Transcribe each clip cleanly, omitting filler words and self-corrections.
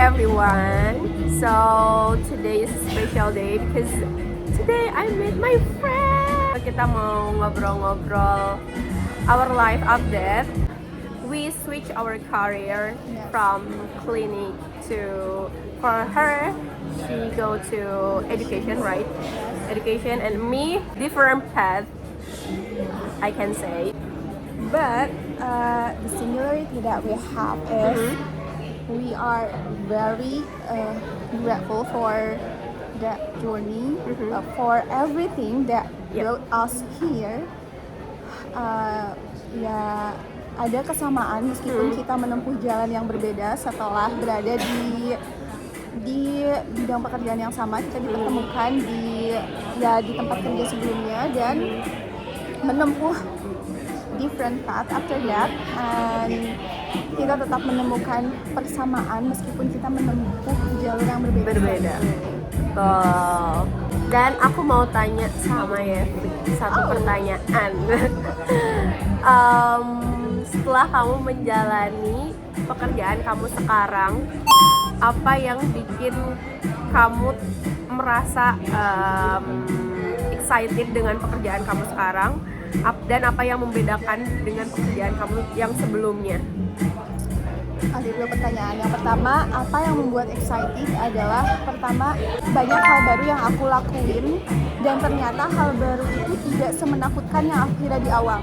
everyone. So today is a special day because today I met my friend. Kita mau ngobrol-ngobrol our life update. We switch our career from clinic to, for her, she go to education, right? Education, and me, different path, I can say. But the similarity that we have is we are very grateful for that journey, for everything that brought us here. Ya ada kesamaan meskipun kita menempuh jalan yang berbeda setelah berada di bidang pekerjaan yang sama. Kita dipertemukan di tempat kerja sebelumnya dan menempuh different path after that, and kita tetap menemukan persamaan meskipun kita menempuh jalur yang berbeda. Betul. Dan aku mau tanya sama Yevi satu pertanyaan. Setelah kamu menjalani pekerjaan kamu sekarang, apa yang bikin kamu merasa excited dengan pekerjaan kamu sekarang? Dan apa yang membedakan dengan pekerjaan kamu yang sebelumnya? Ada dua pertanyaan. Yang pertama, apa yang membuat excited adalah pertama, banyak hal baru yang aku lakuin dan ternyata hal baru itu tidak semenakutkan yang aku kira di awal.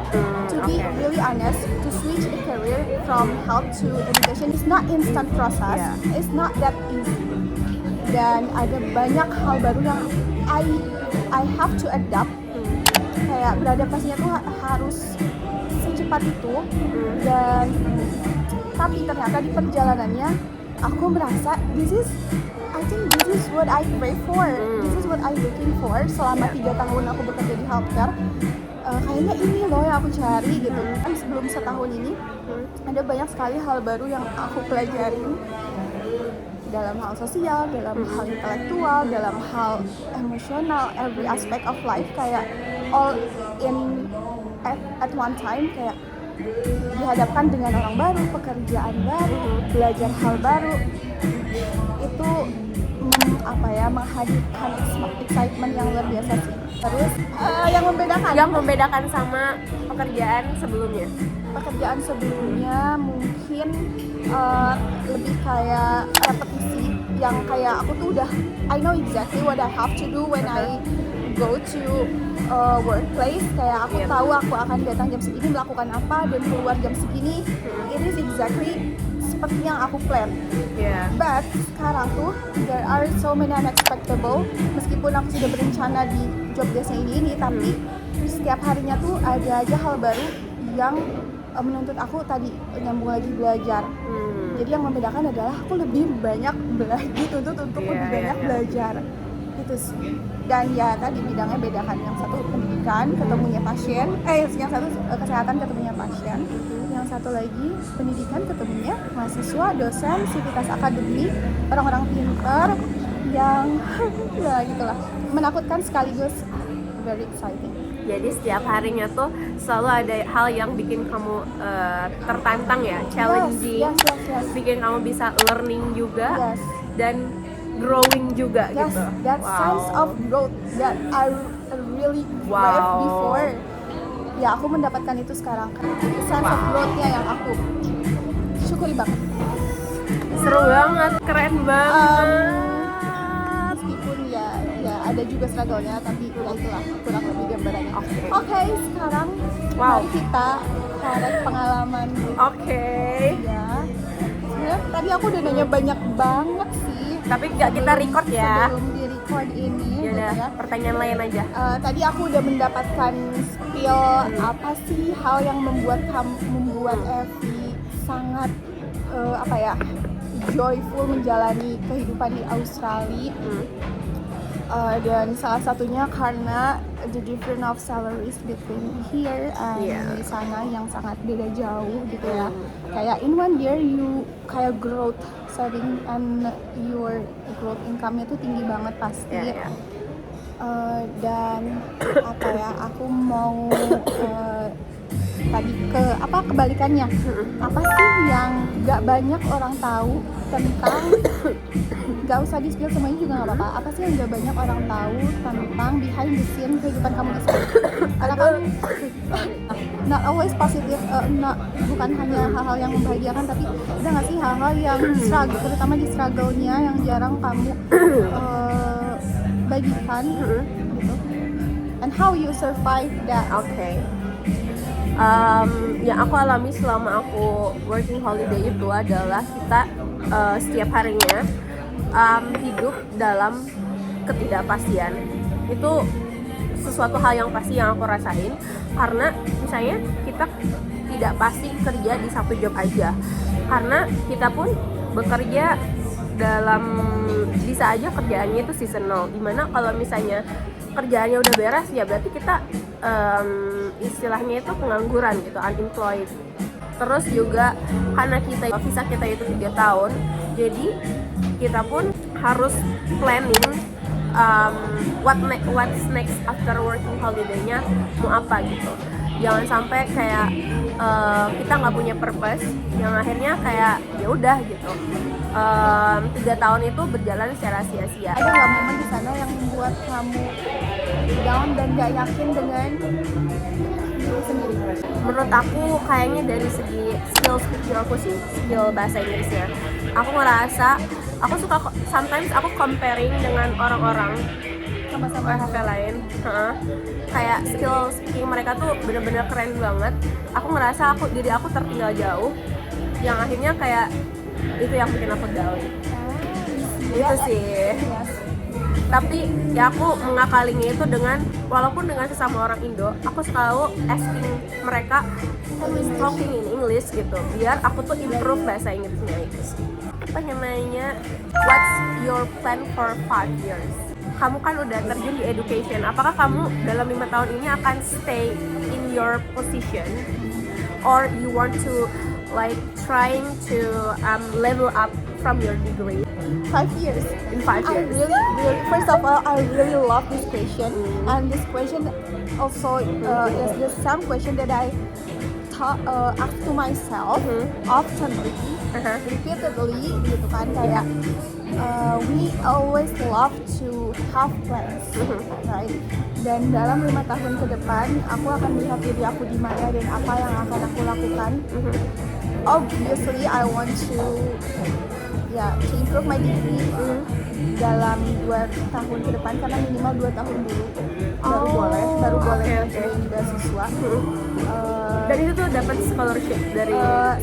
To be really honest, to switch a career from health to education is not instant process. It's not that easy. Dan ada banyak hal baru yang I have to adapt. Kayak beradaptasinya tuh harus secepat itu, dan tapi ternyata di perjalanannya aku merasa I think this is what I pray for, this is what I looking for selama 3 tahun aku bekerja di healthcare. Kayaknya ini loh yang aku cari gitu. Kan sebelum setahun ini ada banyak sekali hal baru yang aku pelajarin dalam hal sosial, dalam hal intelektual, dalam hal emosional, every aspect of life, kayak all in at one time, kayak dihadapkan dengan orang baru, pekerjaan baru, belajar hal baru. Itu menghadirkan excitement yang luar biasa sih. Terus yang membedakan sama pekerjaan sebelumnya mungkin lebih kayak repetisi, yang kayak aku tuh udah I know exactly what I have to do when I go to workplace. Kayak aku tahu aku akan datang jam segini, melakukan apa, dan keluar jam segini. It is exactly seperti yang aku plan. But sekarang tuh there are so many unexpectable. Meskipun aku sudah berencana di job desk-nya ini, tapi setiap harinya tuh ada aja hal baru yang menuntut aku tadi nyambung lagi belajar. Jadi yang membedakan adalah aku lebih banyak dituntut untuk lebih banyak belajar. Itu sih. Dan ya tadi bidangnya beda kan, yang satu pendidikan ketemunya pasien, yang satu kesehatan ketemunya pasien, yang satu lagi pendidikan ketemunya mahasiswa, dosen, sivitas akademik, orang-orang pintar yang ya gitulah, menakutkan sekaligus very exciting. Jadi setiap harinya tuh selalu ada hal yang bikin kamu tertantang ya, challenging, yes. Bikin kamu bisa learning juga, dan growing juga gitu. That sense of growth that I really crave before. Ya aku mendapatkan itu sekarang. Sense of growth-nya yang aku syukuri banget. Seru banget, keren banget. Meskipun ya ada juga struggle-nya, tapi ya itulah kurang lebih gambarannya. Oke, sekarang mari kita korek pengalaman. Ya. Sebenarnya tadi aku udah nanya banyak banget sih. Tapi nggak kita record ya. Sebelum di record ini. Yaudah, gitu ya. pertanyaan lain aja. Tadi aku udah mendapatkan spill apa sih hal yang membuat Evi sangat joyful menjalani kehidupan di Australia. Dan salah satunya karena the difference of salaries between here and di sana yang sangat beda jauh gitu ya. Kayak in 1 year you kayak growth saving and your growth income-nya tuh tinggi banget pasti. Dan aku mau tadi ke kebalikannya. Apa sih yang nggak banyak orang tahu tentang nggak usah di spill semuanya juga nggak apa-apa. Apa sih yang nggak banyak orang tahu tentang behind the scene kehidupan kamu di sana? Karena kan not always positive, bukan hanya hal-hal yang membahagiakan, tapi ada nggak sih hal-hal yang struggle, terutama di struggle-nya yang jarang kamu bagikan gitu. And how you survive that? Okay. Yang aku alami selama aku working holiday itu adalah kita setiap harinya hidup dalam ketidakpastian. Itu sesuatu hal yang pasti yang aku rasain, karena misalnya kita tidak pasti kerja di satu job aja, karena kita pun bekerja dalam, bisa aja kerjaannya itu seasonal, dimana kalau misalnya kerjaannya udah beres ya berarti kita istilahnya itu pengangguran gitu, unemployed. Terus juga karena visa kita itu 3 tahun, jadi kita pun harus planning what's next after working holiday-nya mau apa gitu. Jangan sampai kayak kita nggak punya purpose, yang akhirnya kayak ya udah gitu. 3 tahun itu berjalan secara sia-sia. Ada nggak momen di sana yang membuat kamu down dan gak yakin dengan diri sendiri? Menurut aku kayaknya dari segi skill aku sih, skill bahasa Inggrisnya. Aku ngerasa aku suka, sometimes aku comparing dengan orang-orang Sama-sama OFF lain. Kayak skill speaking mereka tuh bener-bener keren banget. Aku ngerasa diri aku tertinggal jauh, yang akhirnya kayak itu yang bikin aku down. Itu sih. Tapi ya aku mengakalinya itu dengan, walaupun dengan sesama orang Indo, aku selalu asking mereka talking in English gitu, biar aku tuh improve bahasa Inggrisnya itu sih. Pengen nanya, what's your plan for 5 years? Kamu kan udah terjun di education, apakah kamu dalam 5 tahun ini akan stay in your position, or you want to like trying to level up from your degree? 5 years. In 5 years. I really, first of all, I really love this question, and this question also is the same question that I ask to myself often, repeatedly, gitu kan, kayak we always love to have plans, right? Dan dalam 5 tahun ke depan, aku akan melihat diri aku di mana dan apa yang akan aku lakukan. Obviously, I want to improve my degree dalam 2 tahun ke depan, karena minimal 2 tahun dulu baru boleh join beasiswa. Dan itu tuh dapat scholarship dari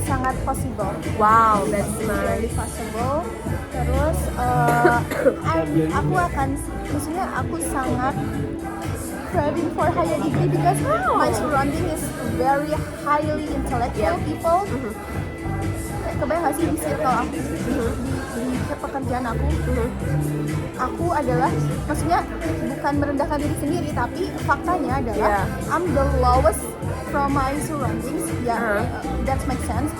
Sangat possible. Wow, that's Very nice. possible. Terus aku sangat craving for higher degree because my surrounding is very highly intellectual people. Kebayang gak sih di circle aku, di pekerjaan aku adalah, maksudnya bukan merendahkan diri sendiri, tapi faktanya adalah I'm the lowest from my surroundings, that makes sense.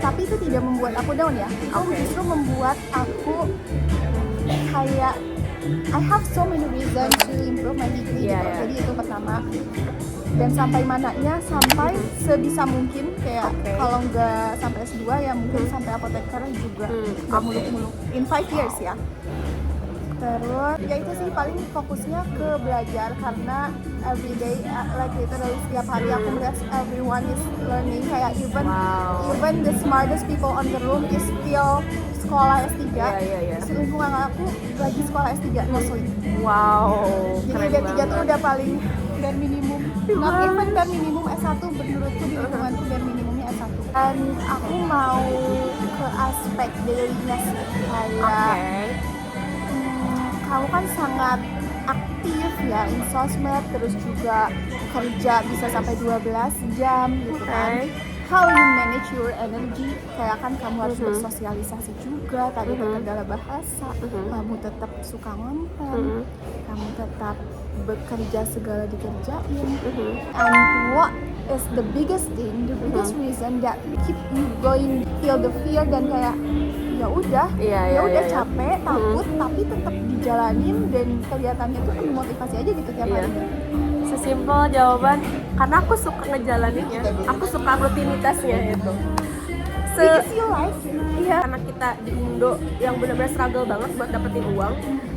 Tapi itu tidak membuat aku down ya, itu justru membuat aku kayak I have so many reasons to improve my degree gitu. Jadi itu pertama. Dan sampai mananya, sampai sebisa mungkin kayak kalau nggak sampai S2 ya mungkin sampai apoteker juga, nggak muluk-muluk in 5 years ya. Terus ya itu sih, paling fokusnya ke belajar, karena everyday like literally setiap hari aku melihat everyone is learning, kayak even the smartest people on the room is still sekolah S3. Lingkungan aku lagi sekolah S3 mostly. Wow, jadi D3 tuh udah paling bare minimum, not even bare minimum S1 menurutku, di lingkunganku bare minimumnya S1. Dan aku mau ke aspek daily-nya sih, kayak kamu kan sangat aktif ya in sosmed, terus juga kerja bisa sampai 12 jam gitu kan. How you manage your energy, kayak kan kamu harus bersosialisasi juga, tadi terkendala bahasa, kamu tetap suka ngonten, kamu tetap bekerja segala dikerjain. And what is the biggest thing, the biggest reason that keep you going, feel the fear, dan kayak ya udah capek, takut, tapi tetap dijalanin dan kelihatannya tuh penuh motivasi aja gitu tiap hari. sesimpel jawaban karena aku suka ngejalaninnya, aku suka rutinitasnya itu. Because you like it. Iya, karena kita di Indo yang benar-benar struggle banget buat dapetin uang.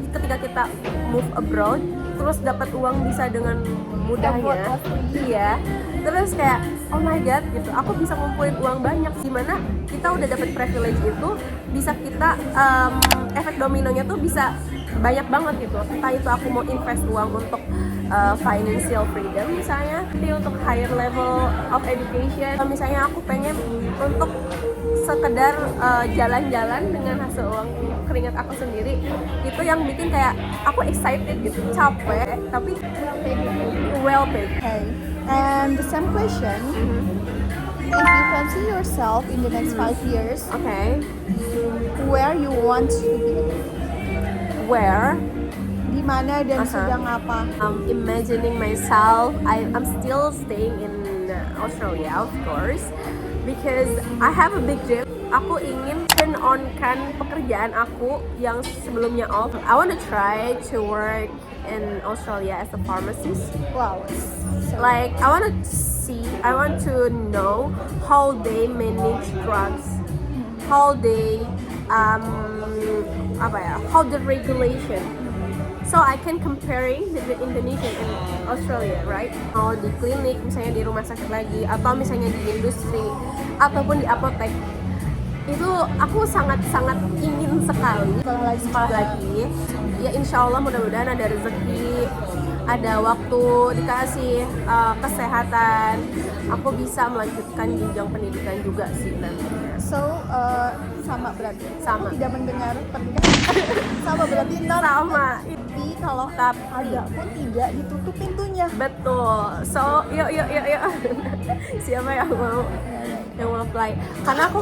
Ketika kita move abroad, terus dapat uang bisa dengan mudahnya. Iya. Terus kayak oh my god gitu, aku bisa ngumpulin uang banyak. Dimana kita udah dapet privilege itu, bisa kita efek dominonya tuh bisa banyak banget gitu. Entah itu aku mau invest uang untuk financial freedom misalnya, tapi untuk higher level of education. Misalnya aku pengen untuk sekedar jalan-jalan dengan hasil uang keringat aku sendiri, itu yang bikin kayak aku excited gitu, capek tapi well paid. Okay. And the same question, if you can see yourself in the next 5 years, Okay, where you want to be? where Di mana dan Uh-huh. sedang apa? imagining myself, I'm still staying in Australia of course, because I have a big dream. Aku ingin turn on-kan pekerjaan aku yang sebelumnya off. I want to try to work in Australia as a pharmacist. Wow. Like I want to know how they manage drugs, how they how the regulation. So I can comparing between Indonesia and Australia, right? Mau di klinik, misalnya di rumah sakit lagi, atau misalnya di industri, ataupun di apotek. Itu aku sangat-sangat ingin sekali sekolah lagi. Ya insya Allah mudah-mudahan ada rezeki, ada waktu, dikasih kesehatan, aku bisa melanjutkan jenjang pendidikan juga sih nantinya. So, sama berarti. Sama. Aku tidak mendengar pernikahan. Sama berarti not. Sama. Tapi kalau Tapi ada pun tidak ditutup pintunya. betul. So, yuk. Siapa yang mau apply? Karena aku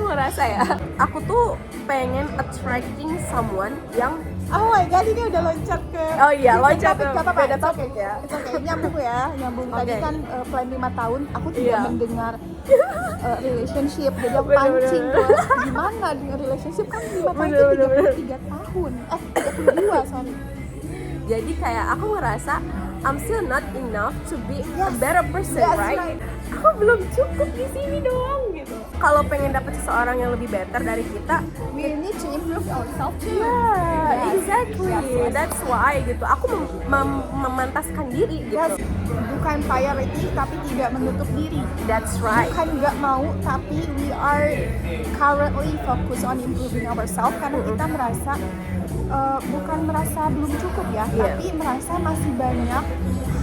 ngerasa ya, aku tuh pengen attracting someone yang Oh my god, ini udah loncat ke. Oh iya, loncat topik, ke gak apa-apa, beda it's okay. topik ya. It's okay, nyambung ya, nyambung. Tadi Okay. kan plan 5 tahun, aku tidak Iya. mendengar relationship. Jadi aku Bener, pancing bener. tuh, gimana dengan relationship kan 5 tahun Bener, itu bener. 33 tahun. 32, sorry. Jadi kayak aku ngerasa I'm still not enough to be a Yes. better person, Yes, right? right. Aku belum cukup di sini doang gitu. Kalau pengen dapet seseorang yang lebih better dari kita, We need to improve ourselves too. yeah, Yes. exactly. Yes. That's why gitu. Aku memantaskan diri gitu. Yes, bukan priority tapi tidak menutup diri. That's right. Bukan nggak mau, tapi we are currently focus on improving ourselves karena kita merasa bukan merasa belum cukup ya, Yeah. tapi merasa masih banyak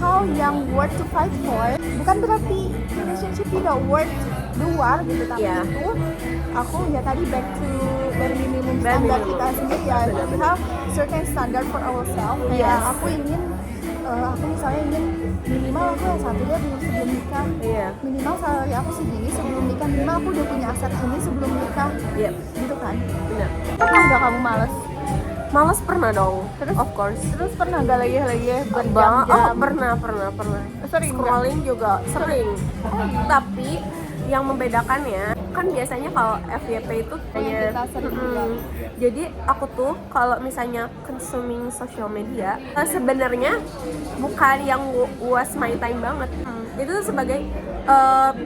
hal yang worth to fight for. Bukan berarti relationship tidak worth luar gitu, tapi Yeah. itu aku ya tadi back to bare minimum Bare standar minimum. kita sendiri ya. We have certain standard for ourselves. Kayak Yes. aku ingin aku misalnya ingin minimal aku yang satu dia sebelum nikah, Iya. minimal salary aku segini sebelum nikah, minimal aku udah punya aset ini sebelum nikah, Yep, gitu kan. benar. Pernah nggak kamu males? Males pernah dong. Terus? Of course. Terus pernah nggak lagi Oh, berjam-jam? pernah. Sering nggak? Scrolling juga sering. Tapi yang membedakannya kan biasanya kalau FYP itu yang kita sering lihat. Jadi aku tuh kalau misalnya consuming social media sebenarnya bukan yang was my time banget. Itu tuh sebagai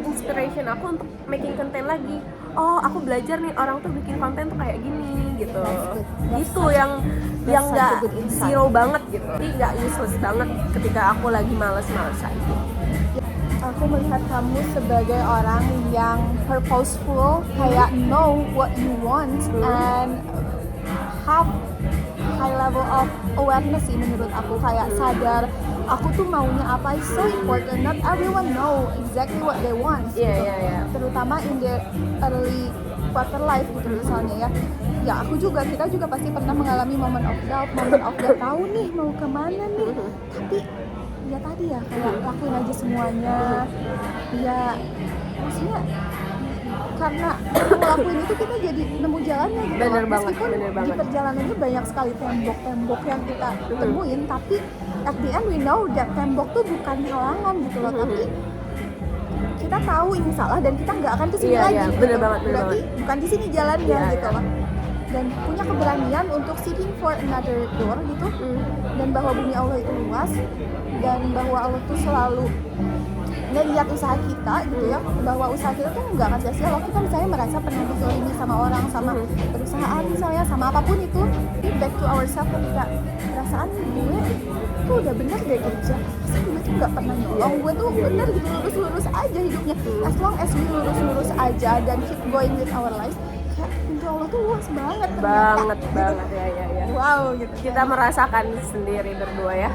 inspiration aku untuk making content lagi. Oh, aku belajar nih orang tuh bikin konten tuh kayak gini gitu. Itu yang that's nggak such a good insight. zero banget gitu. Jadi nggak useless banget ketika aku lagi males-malesan. Aku melihat kamu sebagai orang yang purposeful, kayak know what you want and have high level of awareness sih menurut aku, kayak sadar aku tuh maunya apa is so important. Not everyone know exactly what they want. Iya. Terutama in the early quarter life gitu misalnya ya. Ya aku juga, kita juga pasti pernah mengalami moment of doubt tahu nih mau kemana nih. Tapi ya tadi ya kayak lakuin aja semuanya. Ya maksudnya karena ngelakuin itu kita jadi nemu jalannya gitu. Bener loh. banget, Meskipun bener banget. di perjalanannya banyak sekali tembok-tembok yang kita temuin, tapi at the end we know that tembok tuh bukan halangan gitu loh, tapi kita tahu ini salah dan kita nggak akan kesini Iya, lagi. iya, gitu. bener banget, bener Berarti banget. bukan di sini jalannya Iya, gitu iya. loh. dan punya keberanian untuk seeking for another door gitu, dan bahwa bumi Allah itu luas, dan bahwa Allah tuh selalu ngelihat usaha kita gitu ya, bahwa usaha kita tuh nggak akan sia-sia kalau kita misalnya merasa pernah dizolimi sama orang, sama perusahaan misalnya, sama apapun itu. Back to ourselves, ketika perasaan gue tuh udah bener deh kerja, masa gue tuh nggak pernah nyolong, gue tuh bener gitu, lurus-lurus aja hidupnya, as long as we lurus-lurus aja dan keep going with our life, kayak pintu Allah tuh luas banget ternyata, banget ya. wow gitu. Kita merasakan sendiri berdua ya.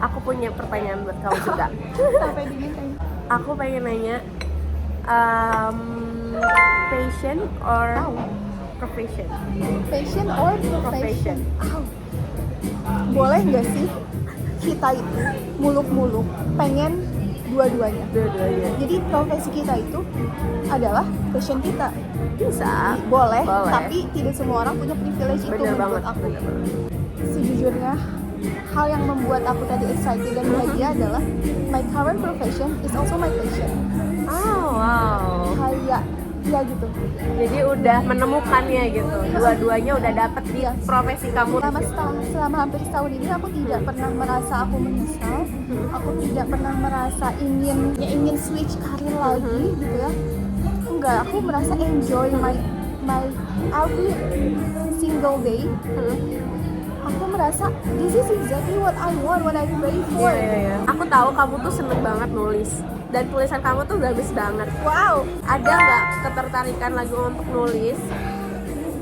Aku punya pertanyaan buat kamu juga. Sampai dingin kayak Aku pengen nanya, passion or profession? passion or profession. Boleh nggak sih kita itu muluk-muluk pengen dua-duanya? Dua-duanya. Jadi profesi kita itu adalah passion kita. Bisa. Boleh. Boleh. Tapi tidak semua orang punya privilege itu Bener menurut banget. aku. Sejujurnya, hal yang membuat aku tadi excited dan bahagia adalah my current profession is also my passion. Oh wow. Kayak ya gitu. Jadi udah menemukannya gitu. Dua-duanya udah dapet di Iya. profesi kamu. Selama hampir setahun ini aku tidak pernah merasa aku menyesal. Aku tidak pernah merasa ingin switch karir lagi gitu ya. Enggak, aku merasa enjoy my every single day. Aku merasa this is exactly what I want, what I pray for. Iya. Aku tahu kamu tuh seneng banget nulis dan tulisan kamu tuh bagus banget. Wow. Ada nggak ketertarikan lagi untuk nulis?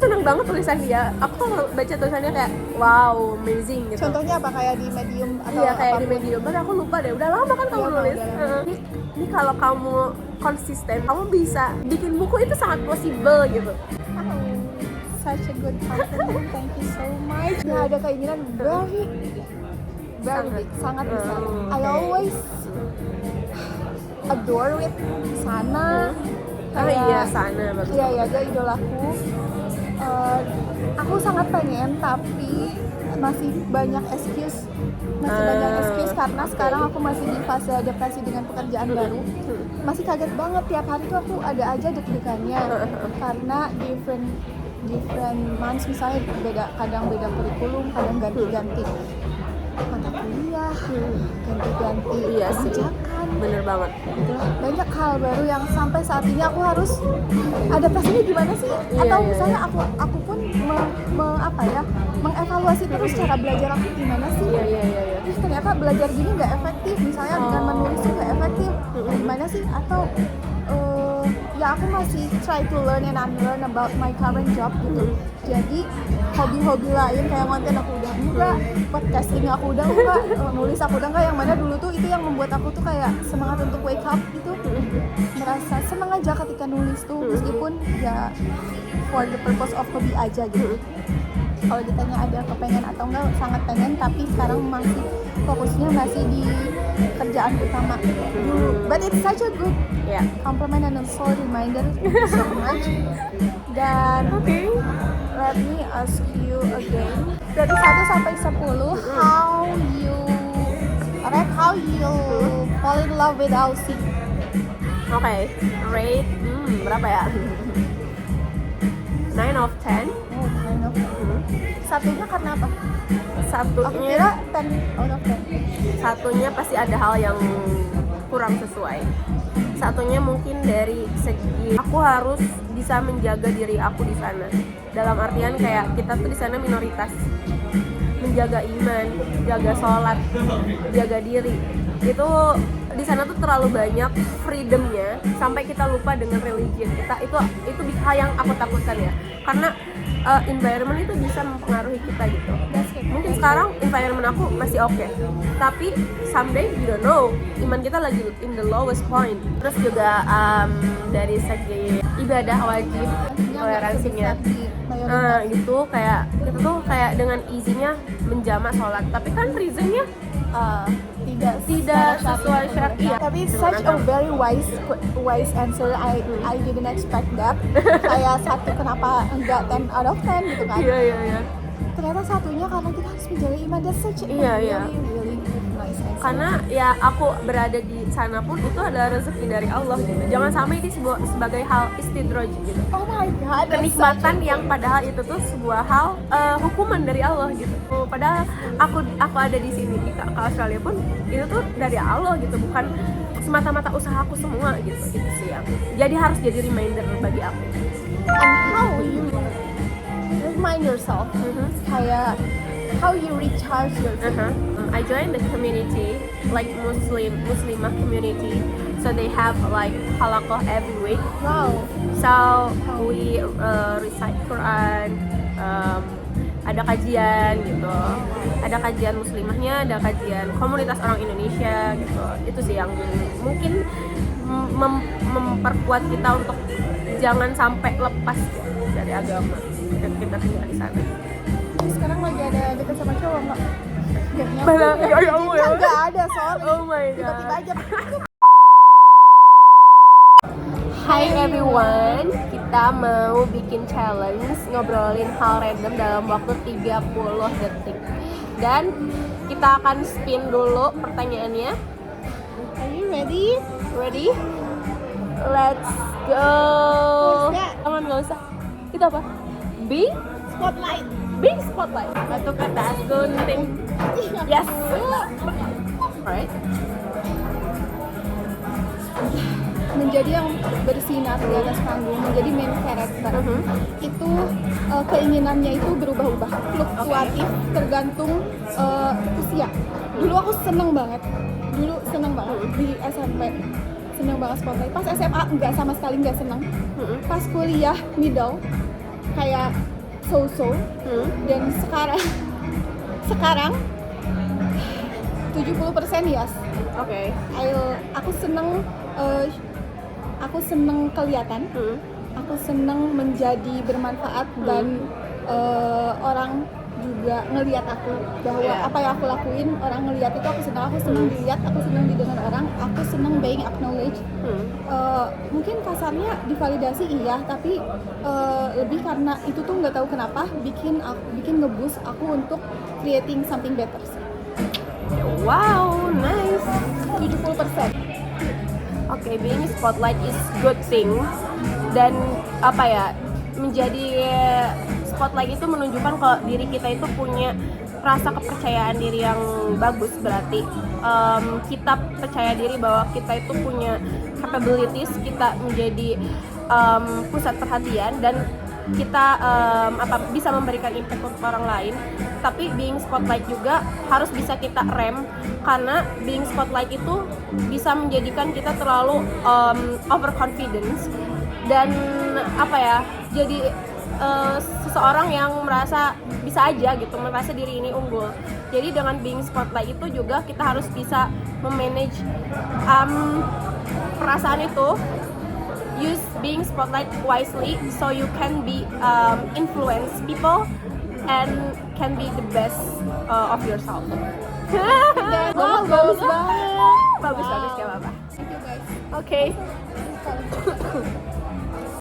Seneng banget tulisan dia. Aku tuh baca tulisannya kayak wow, amazing gitu. Contohnya apa, kayak di Medium atau Iya kayak di apapun? Medium, kan aku lupa deh. Udah lama kan kamu Iya, nulis. udah lama. Ini kalau kamu konsisten, kamu bisa bikin buku itu sangat possible gitu. Oh, such a good compliment. Thank you so much. Ya, ada keinginan very big, sangat besar. I okay. always adore with Sana. Oh iya, Sana bagus. Iya, dia idolaku. Aku sangat pengen, tapi masih banyak excuse. Karena sekarang aku masih di fase adaptasi dengan pekerjaan baru. Masih kaget banget, tiap hari tuh aku ada aja deg-degannya karena different months, misalnya kadang beda kurikulum, kadang ganti-ganti mata kuliah, ganti-ganti Iya sih. kebijakan. Bener banget. Gitu. Banyak hal baru yang sampai saat ini aku harus adaptasinya gimana sih? Iya, Atau iya, misalnya aku pun mengevaluasi terus cara belajar aku gimana sih? Iya. Terus ternyata belajar gini nggak efektif, misalnya dengan menulis tuh nggak efektif. Gimana sih? Atau ya aku masih try to learn and unlearn about my current job gitu. Jadi hobi-hobi lain kayak konten aku udah enggak, podcasting aku udah enggak, nulis aku udah enggak, yang mana dulu tuh itu yang membuat aku tuh kayak semangat untuk wake up gitu. Merasa senang aja ketika nulis tuh, meskipun ya for the purpose of hobi aja gitu. Kalau ditanya ada kepengen atau enggak, sangat pengen, tapi sekarang fokusnya masih di kerjaan utama dulu. But it's such a good compliment and also reminder. Thank you so much. Dan let me ask you again. Dari 1 sampai 10, how you fall in love with Aussie? Oke, rate berapa ya? 9 of 10. Oh, kind of. Satunya karena apa? Aku Satunya kira 10 out of 10. Satunya pasti ada hal yang kurang sesuai. Satunya mungkin dari segi aku harus bisa menjaga diri aku di sana. Dalam artian kayak kita tuh di sana minoritas. Menjaga iman, jaga sholat, jaga diri. Itu di sana tuh terlalu banyak freedomnya sampai kita lupa dengan religion kita. Itu hal yang aku takutkan ya. Karena environment itu bisa mempengaruhi kita gitu. Mungkin sekarang environment aku masih oke, tapi someday you don't know, iman kita lagi in the lowest point. Terus juga dari segi ibadah wajib, toleransinya gitu, kayak kita tuh kayak dengan easy-nya menjamak sholat, tapi kan reasonnya tidak sesuai syariat. Tapi such a very wise answer. I didn't expect that. Kayak 1 kenapa enggak 10 out of 10 gitu kan? Iya. ternyata satunya karena kita harus menjaga iman. That's such a Iya, really, iya. really nice answer. Karena ya aku berada di sana pun itu adalah rezeki dari Allah gitu. Jangan sampai ini sebagai hal istidraj gitu. Oh my god, that's Kenikmatan yang padahal itu tuh sebuah hal hukuman dari Allah gitu. Padahal aku ada di sini ke Australia pun itu tuh dari Allah gitu, bukan semata-mata usaha aku semua gitu. Itu sih yang jadi harus jadi reminder bagi aku. and how you remind yourself, kayak how you recharge yourself. I joined the community, like Muslimah community. So they have like halaqah every week. Wow. So we recite Quran, ada kajian gitu, ada kajian muslimahnya, ada kajian komunitas orang Indonesia gitu. Itu sih yang mungkin memperkuat kita untuk jangan sampai lepas dari agama dan kita tinggal di sana. Sekarang lagi ada deket sama cowok nggak? Nggak Mana? nyambung Ya Allah ya. Nggak ada, sorry. Oh my god. Tiba-tiba aja. Hi everyone, kita mau bikin challenge ngobrolin hal random dalam waktu 30 detik. Dan kita akan spin dulu pertanyaannya. Are you ready? Ready? Let's go. What's that? Aman, nggak usah. Itu apa? Bing? Spotlight. Bing spotlight. Batu kertas gunting. Yes. Alright. Menjadi yang bersinar di atas panggung, menjadi main character, itu keinginannya itu berubah-ubah, fluktuatif, tergantung usia. Dulu aku seneng banget di SMP, seneng banget spotlight. Pas SMA nggak, sama sekali nggak seneng. Pas kuliah middle kayak so-so, dan sekarang 70% yes. Oke. Aku seneng kelihatan, aku seneng menjadi bermanfaat, dan orang juga ngelihat aku bahwa apa yang aku lakuin orang ngelihat itu aku seneng dilihat, aku seneng didengar orang, aku seneng being acknowledged. Mungkin kasarnya divalidasi iya, tapi lebih karena itu tuh nggak tahu kenapa bikin nge-boost aku untuk creating something better. Wow, nice. 70%. Oke, being spotlight is good thing. Dan apa ya, menjadi spotlight itu menunjukkan kalau diri kita itu punya rasa kepercayaan diri yang bagus. Berarti kita percaya diri bahwa kita itu punya capabilities, kita menjadi pusat perhatian, dan kita bisa memberikan impact untuk orang lain. Tapi being spotlight juga harus bisa kita rem, karena being spotlight itu bisa menjadikan kita terlalu overconfidence dan jadi seseorang yang merasa bisa aja gitu, merasa diri ini unggul. Jadi dengan being spotlight itu juga kita harus bisa memanage perasaan itu. Use being spotlight wisely so you can be influence people and can be the best of yourself. Wow, bagus banget. Bagus, gak apa-apa. Thank you guys. Oke.